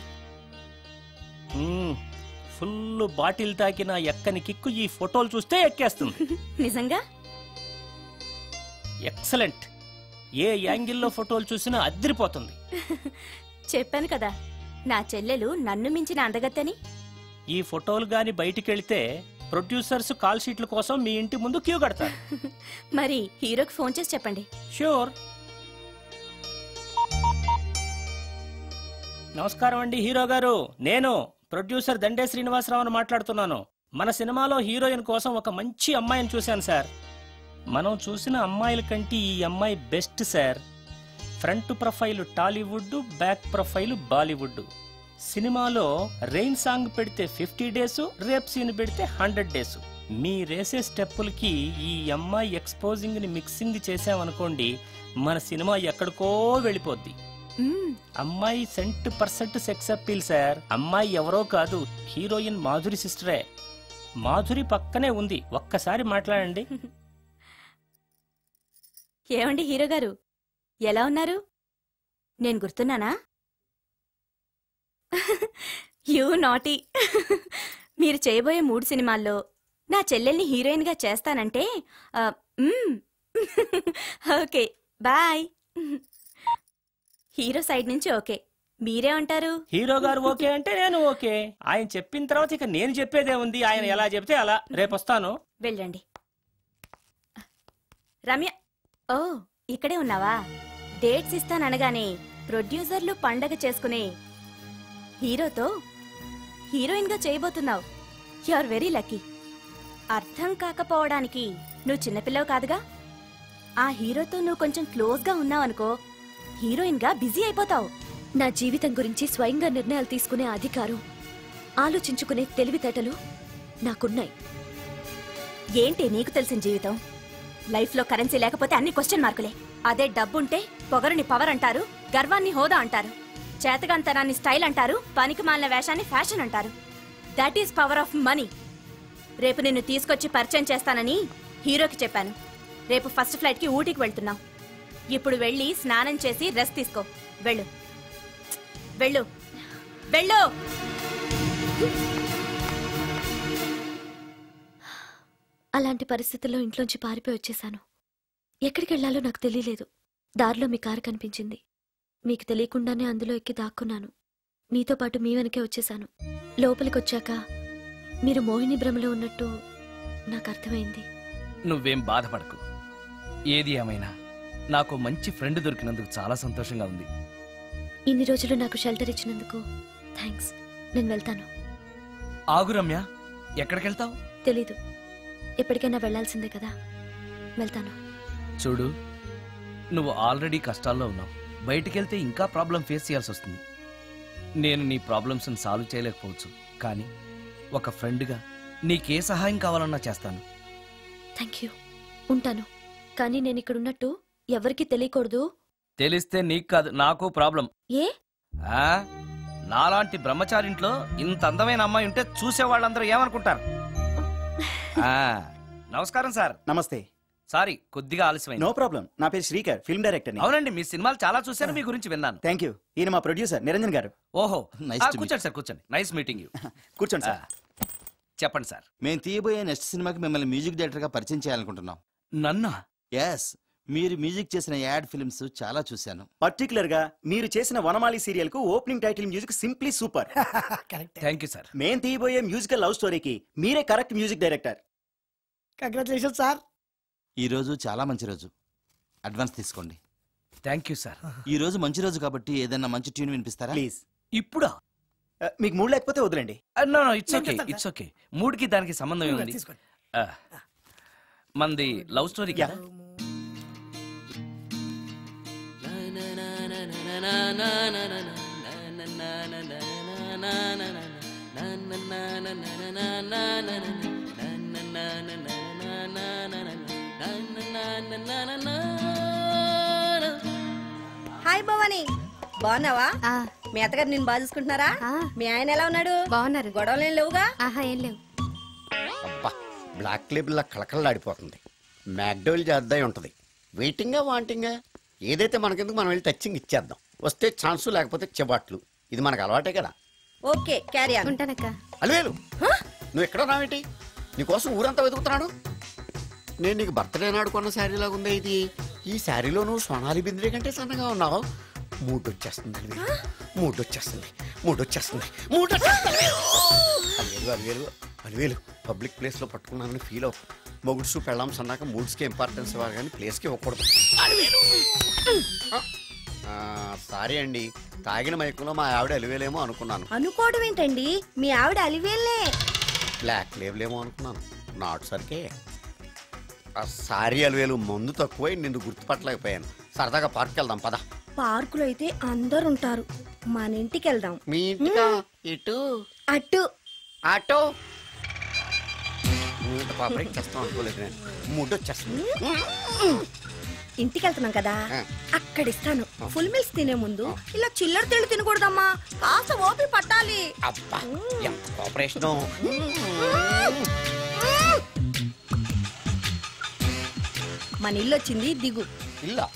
ఫుల్ బాటిల్ తాకిన ఎక్కని కిక్కు ఈ ఫోటోలు చూస్తే ఎక్కేస్తుంది. నిజంగా ఎక్సలెంట్. ఏ యాంగిల్లో ఫోటోలు చూసినా అద్దరిపోతుంది. చెప్పాను కదా నా చెల్లెలు నన్ను మించిన అందగత్తని. ఈ ఫోటోలు గాని బయటికెళ్తే ప్రొడ్యూసర్స్ కాల్ షీట్ల కోసం మీ ఇంటి ముందు క్యూ కడతారు. మరి హీరోకి ఫోన్ చేసి చెప్పండి. ష్యూర్. నమస్కారం అండి హీరో గారు. నేను ప్రొడ్యూసర్ దండే శ్రీనివాసరావును మాట్లాడుతున్నాను. మన సినిమాలో హీరోయిన్ కోసం ఒక మంచి అమ్మాయిని చూశాను సార్. మనం చూసిన అమ్మాయిల కంటే ఈ అమ్మాయి best sir. Front profile Tollywood, back profile Bollywood. సినిమాలో రెయిన్ సాంగ్ పెడితే 50 డేస్, రేప్ సీన్ పెడితే 100 డేస్. మీరేసే స్టెప్పులకి ఈ అమ్మాయి ఎక్స్పోజింగ్ ని మిక్సింగ్ చేసామనుకోండి, మన సినిమా ఎక్కడికో వెళ్ళిపోద్ది. అమ్మాయి 100% సెక్స్ అప్పీల్ సార్. అమ్మాయి ఎవరో కాదు, హీరోయిన్ మాధురి సిస్టరే. మాధురి పక్కనే ఉంది, ఒక్కసారి మాట్లాడండి. ఏమండి హీరో గారు, ఎలా ఉన్నారు? నేను గుర్తున్నానా? You naughty. మీరు చేయబోయే 3 సినిమాల్లో నా చెల్లెల్ని హీరోయిన్ గా చేస్తానంటే ఓకే బాయ్. హీరో సైడ్ నుంచి ఓకే, మీరేమంటారు? హీరో గారు ఓకే అంటే నేను ఓకే. ఆయన చెప్పిన తర్వాత ఇక నేను చెప్పేదే ఉంది. ఆయన ఎలా చెప్తే అలా. రేపొస్తాను. వెళ్ళండి. రమ్య, ఓ ఇక్కడే ఉన్నావా? డేట్స్ ఇస్తాననగానే ప్రొడ్యూసర్లు పండగ చేసుకునే హీరోతో హీరోయిన్ గా చేయబోతున్నావు. You are very lucky. అర్థం కాకపోవడానికి నువ్వు చిన్నపిల్లవు కాదుగా. ఆ హీరోతో నువ్వు కొంచెం క్లోజ్ గా ఉన్నావనుకో, హీరోయిన్ గా బిజీ అయిపోతావు. నా జీవితం గురించి స్వయంగా నిర్ణయాలు తీసుకునే అధికారం, ఆలోచించుకునే తెలివితేటలు నాకున్నాయి. ఏంటి నీకు తెలిసిన జీవితం? లైఫ్ లో కరెన్సీ లేకపోతే అన్ని క్వశ్చన్ మార్కులే. అదే డబ్బుంటే పొగరుని పవర్ అంటారు, గర్వాన్ని హోదా అంటారు, చేతగాంతనాన్ని స్టైల్ అంటారు, పనికి మాలిన వేషాన్ని ఫ్యాషన్ అంటారు. That is power of money. రేపు నిన్ను తీసుకొచ్చి పరిచయం చేస్తానని హీరోకి చెప్పాను. రేపు ఫస్ట్ ఫ్లైట్ కి ఊటీకి వెళ్తున్నావు. ఇప్పుడు వెళ్ళి స్నానం చేసి రెస్ట్ తీసుకో. వెళ్ళు వెళ్ళు వెళ్ళు. అలాంటి పరిస్థితుల్లో ఇంట్లోంచి పారిపోయి వచ్చేశాను. ఎక్కడికి వెళ్లాలో నాకు తెలియలేదు. దారిలో మీ కారు కనిపించింది. మీకు తెలియకుండానే అందులో ఎక్కి దాక్కున్నాను. మీతో పాటు మీ వెనకే వచ్చేశాను. లోపలికొచ్చాక మీరు మోహిని భ్రమలో ఉన్నట్టు నాకు అర్థమైంది. నువ్వేం బాధపడకు. ఏది ఏమైనా నాకు మంచి ఫ్రెండ్ దొరికినందుకు చాలా సంతోషంగా ఉంది. ఇన్ని రోజులు నాకు షెల్టర్ ఇచ్చినందుకు థ్యాంక్స్. నేను వెళ్తాను. ఆగు రమ్య, ఎక్కడికెళ్తావు? తెలీదు. ఎప్పటికైనా వెళ్లాల్సిందే కదా. వెళ్తాను. చూడు, నువ్వు ఆల్రెడీ కష్టాల్లో ఉన్నావు. బయటికెళ్తే ఇంకా ప్రాబ్లం ఫేస్ చేయాల్సి వస్తుంది. నేను నీ ప్రాబ్లమ్స్ని సాల్వ్ చేయలేకపోవచ్చు, కానీ ఒక ఫ్రెండ్గా నీకే సహాయం కావాలన్నా చేస్తాను. Thank you. ఉంటాను. కానీ నేను ఇక్కడ ఉన్నట్టు ఎవరికి తెలియకూడదు. తెలిస్తే నీకు కాదు, నాకు ప్రాబ్లం. ఏ? నాలాంటి బ్రహ్మచారింట్లో ఇంత అందమైన అమ్మాయి ఉంటే చూసే వాళ్ళందరూ ఏమనుకుంటారు? నమస్కారం సార్. నమస్తే. సారీ, కొద్దిగా ఆలస్యమైంది. No problem. నా పేరు శ్రీకర్, ఫిల్మ్ డైరెక్టర్. అవునండి, మీ సినిమాలు చాలా చూశాను, మీ గురించి విన్నాను. Thank you. ఈయన మా ప్రొడ్యూసర్ నిరంజన్ గారు. ఓహో, కూర్చోండి సార్, కూర్చోండి. Nice meeting you. కూర్చోండి సార్. చెప్పండి సార్. మేము తీయబోయే నెక్స్ట్ సినిమాకి మిమ్మల్ని మ్యూజిక్ డైరెక్టర్ గా పరిచయం చేయాలనుకుంటున్నాం. నన్నా? ఎస్. మీరు మ్యూజిక్ చేసిన యాడ్ ఫిల్మ్స్ చాలా చూశాను. పర్టికులర్ గా మీరు చేసిన వనమాలి సీరియల్ కు opening title music simply super. Thank you sir. మేం తీయబోయే మ్యూజికల్ లవ్ స్టోరీకి మీరే correct music director. Congratulation sir. ఈ రోజు చాలా మంచి రోజు. అడ్వాన్స్ తీసుకోండి. Thank you sir. ఈ రోజు మంచి రోజు కాబట్టి ఏదైనా మంచి ట్యూన్ వినిపిస్తారా? ప్లీజ్. ఇప్పుడా? మీకు మూడు లేకపోతే వదిలేండి. No it's okay, it's okay. మూడుకి దానికి సంబంధం ఏముంది? మంది లవ్ స్టోరీ కదా. హాయ్ భవాని, బాగున్నావా? మీ అత్తగారు నేను బాగా చూసుకుంటున్నారా? మీ ఆయన ఎలా ఉన్నాడు? బాగున్నారు. గొడవలు ఏం లేవుగా? ఏం లేవు. అబ్బా, బ్లాక్ లేబుల్ లా కళకళలాడిపోతుంది. మ్యాక్డోల్ చేద్దాయి ఉంటది. వెయిటింగా వాంటింగా ఏదైతే మనకెందుకు, మనం వెళ్ళి టచ్చింగ్ ఇచ్చేద్దాం. వస్తే ఛాన్సు, లేకపోతే చెబాట్లు. ఇది మనకు అలవాటే కదా. Okay, carry on. ఉంటానక్క. అలివేలు, నువ్వు ఎక్కడ రావేంటి? నీకోసం ఊరంతా వెతుకుతున్నాడు. నేను నీకు బర్త్డే నాడు కొన్న శారీ లాగా ఉందే ఇది. ఈ శారీలో నువ్వు సోనాలి బింద్రే కంటే సన్నగా ఉన్నావు. మూడొచ్చేస్తుంది అలివేలు, మూడొచ్చేస్తుంది, మూడొచ్చేస్తుంది, మూడొచ్చేస్తుంది. అలివేలు అలివేలు, పబ్లిక్ ప్లేస్ లో పట్టుకున్నానని ఫీల్ అవ్వు. మొగుడ్సు పెళ్ళాం సన్నాక మూడ్స్కి ఇంపార్టెన్స్ ఇవ్వాలి కానీ ప్లేస్కి ఇవ్వకూడదు. సారీ అండి, తాగిన మైకులో మా ఆవిడ అలివేలేమో అనుకున్నాను. అనుకోవడం ఏంటండి, మీ ఆవిడ అలివేలే. బ్లాక్ లేబులేమో అనుకున్నాను, నాట్ సరికే. సారీ అలివేలు, మందు తక్కువై నిన్ను గుర్తుపట్టలేకపోయాను. సరదాగా పార్క్ వెళ్దాం పద. పార్కులో అయితే అందరు ఉంటారు, మన ఇంటికి వెళ్దాం. మీ ఇంటికా? ఇటు అటు ఆటో. పాపకి చేస్తాం అనుకోలేదు నేను. మూడొచ్చేస్తుంది. ఇంటికి వెళ్తున్నాం కదా, అక్కడ ఇస్తాను. ఫుల్ మీల్స్ తినే ముందు ఇలా చిల్లర తిండి తినకూడదమ్మా, కాస్త ఓపి పట్టాలి. అబ్బా, ఎంత కోఆపరేషన్. మన ఇల్లు వచ్చింది, దిగు. ఇల్లా?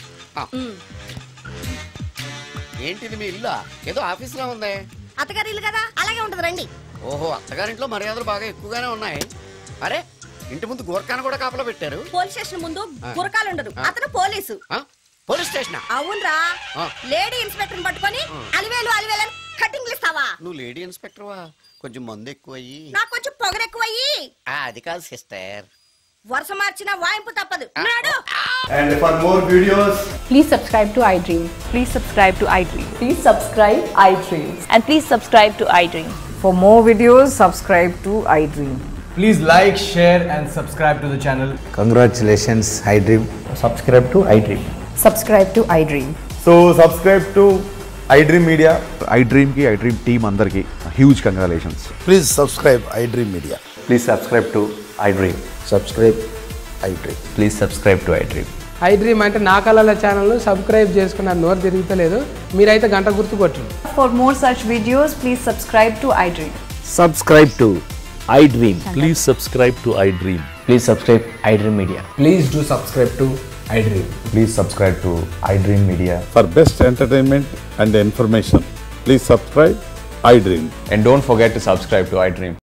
ఏంటిది మీ ఇల్లా? ఏదో ఆఫీస్ లో ఉంది. అత్తగారి ఇల్లు కదా, అలాగే ఉంటది, రండి. ఓహో, అత్తగారింట్లో మర్యాదలు బాగా ఎక్కువగానే ఉన్నాయి. అరే, ఇంటి ముందు గోర్ఖాను కూడా కాపలా పెట్టారు. పోలీస్ స్టేషన్ ముందు గురకాలు ఉండదు, అతను పోలీసు. Police station? అవునరా. లేడీ ఇన్స్పెక్టర్ పట్టుకొని అలివేలు అలివేలు కటింగ్లు ఇస్తావా? నువ్వు లేడీ ఇన్స్పెక్టర్వా? కొంచెం మందు ఎక్కువయ్యి. నాకు కొంచెం పొగరు ఎక్కువయ్యి. అది కాదు సిస్టర్, వరుస మార్చిన వాయింపు తప్పదు. నాడు. And for more videos, please subscribe to iDream. Please subscribe to iDream. Please subscribe iDream. And please subscribe to iDream. For more videos, subscribe to iDream. please like, share and subscribe to the channel. Congratulations, iDream. Subscribe to iDream. Subscribe to iDream. So subscribe to iDream Media. iDream ki iDream team andarki huge congratulations. Please subscribe iDream Media. Please subscribe to iDream. Subscribe iDream. Please subscribe to iDream. iDream అంటే నా కళల channel subscribe చేసుకున్న నోరు తిరుగుతలేదు, మీరైతే గంట గుర్తు కొట్టండి. For more such videos, please subscribe to iDream. Subscribe to iDream. Please subscribe to iDream. Please subscribe iDream Media. Please do subscribe to iDream. Please subscribe to iDream Media. For best entertainment and information, please subscribe iDream. And don't forget to subscribe to iDream.